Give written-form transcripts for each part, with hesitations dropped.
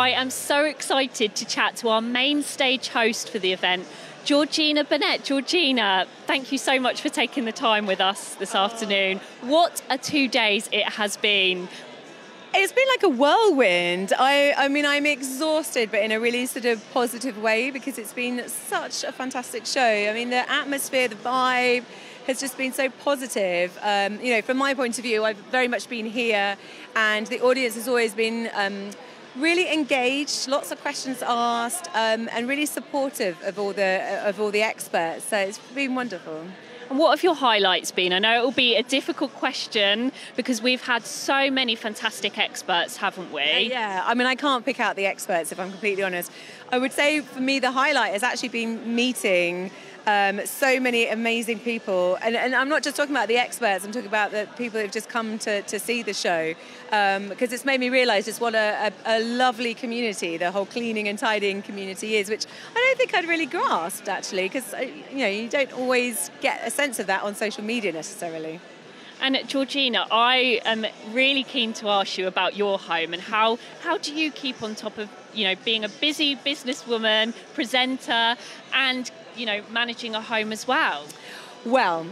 I am so excited to chat to our main stage host for the event, Georgina Burnett. Georgina, thank you so much for taking the time with us this afternoon. What a 2 days it has been. It's been like a whirlwind. I mean, I'm exhausted, but in a really sort of positive way, because it's been such a fantastic show. I mean, the atmosphere, the vibe has just been so positive. From my point of view, I've very much been here, and the audience has always been really engaged, lots of questions asked, and really supportive of all the experts. So it's been wonderful. And what have your highlights been? I know it will be a difficult question because we've had so many fantastic experts, haven't we? Yeah, I mean, I can't pick out the experts, if I'm completely honest. I would say for me the highlight has actually been meeting so many amazing people. And I'm not just talking about the experts, I'm talking about the people who've just come to see the show. Because it's made me realise just what a lovely community the whole cleaning and tidying community is, which I don't think I'd really grasped, actually, because you don't always get a sense of that on social media necessarily. And Georgina, I am really keen to ask you about your home and how do you keep on top of being a busy businesswoman, presenter, and managing a home as well? Well,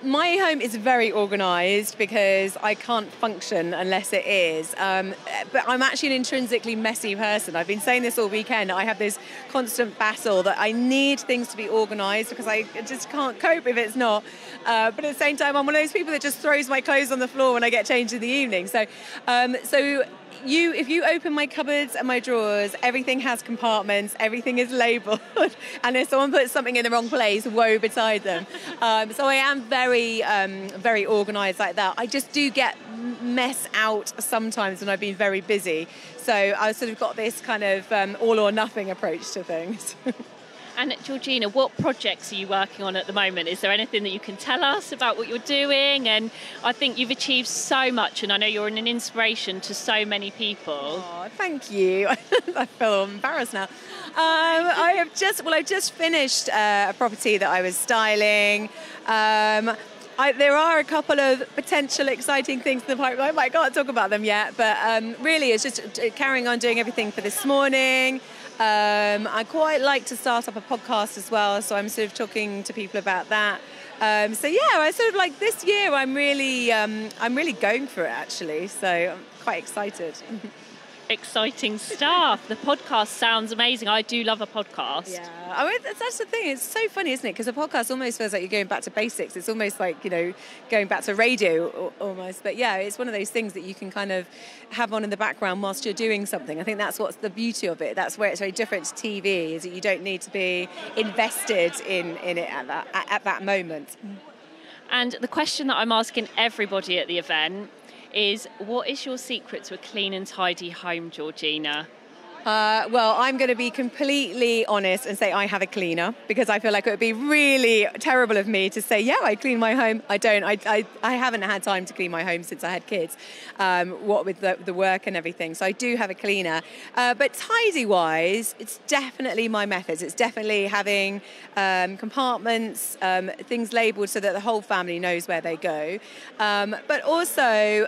my home is very organised because I can't function unless it is. But I'm actually an intrinsically messy person. I've been saying this all weekend. I have this constant battle that I need things to be organised because I just can't cope if it's not. But at the same time, I'm one of those people that just throws my clothes on the floor when I get changed in the evening. So if you open my cupboards and my drawers, everything has compartments, everything is labelled, and if someone puts something in the wrong place, woe betide them. So I am very organised like that. I just do get mess out sometimes when I've been very busy. So I've sort of got this kind of all or nothing approach to things. And Georgina, what projects are you working on at the moment? Is there anything that you can tell us about what you're doing? And I think you've achieved so much, and I know you're an inspiration to so many people. Oh, thank you. I feel embarrassed now. I've just finished a property that I was styling. There are a couple of potential exciting things in the pipeline, but I can't talk about them yet. But really, it's just carrying on doing everything for this morning. I quite like to start up a podcast as well, so I'm sort of talking to people about that. I sort of like this year. I'm really going for it, actually. So I'm quite excited. Exciting stuff. The podcast sounds amazing. I do love a podcast. Yeah, I mean, that's the thing. It's so funny, isn't it? Because a podcast almost feels like you're going back to basics. It's almost like, going back to radio almost. But yeah, it's one of those things that you can kind of have on in the background whilst you're doing something. I think that's what's the beauty of it. That's where it's very different to TV, is that you don't need to be invested in it at that moment. And the question that I'm asking everybody at the event is, what is your secret to a clean and tidy home, Georgina? Well, I'm going to be completely honest and say I have a cleaner, because I feel like it would be really terrible of me to say, yeah, I clean my home. I don't. I haven't had time to clean my home since I had kids, what with the work and everything. So I do have a cleaner. But tidy-wise, it's definitely my methods. It's definitely having compartments, things labelled so that the whole family knows where they go. But also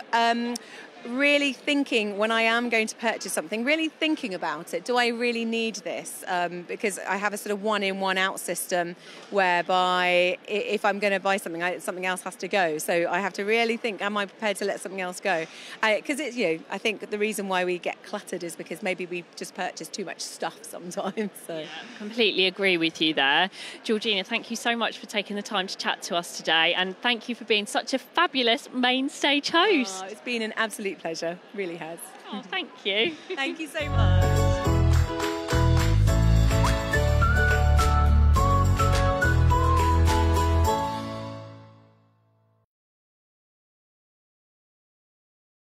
really thinking, when I am going to purchase something, really thinking about it. Do I really need this? Because I have a sort of one-in, one-out system whereby if I'm going to buy something, something else has to go. So I have to really think, am I prepared to let something else go? Because I think the reason why we get cluttered is because maybe we just purchase too much stuff sometimes. So. Yeah, completely agree with you there. Georgina, thank you so much for taking the time to chat to us today, and thank you for being such a fabulous main stage host. It's been an absolute pleasure, really has. Oh, thank you. Thank you so much.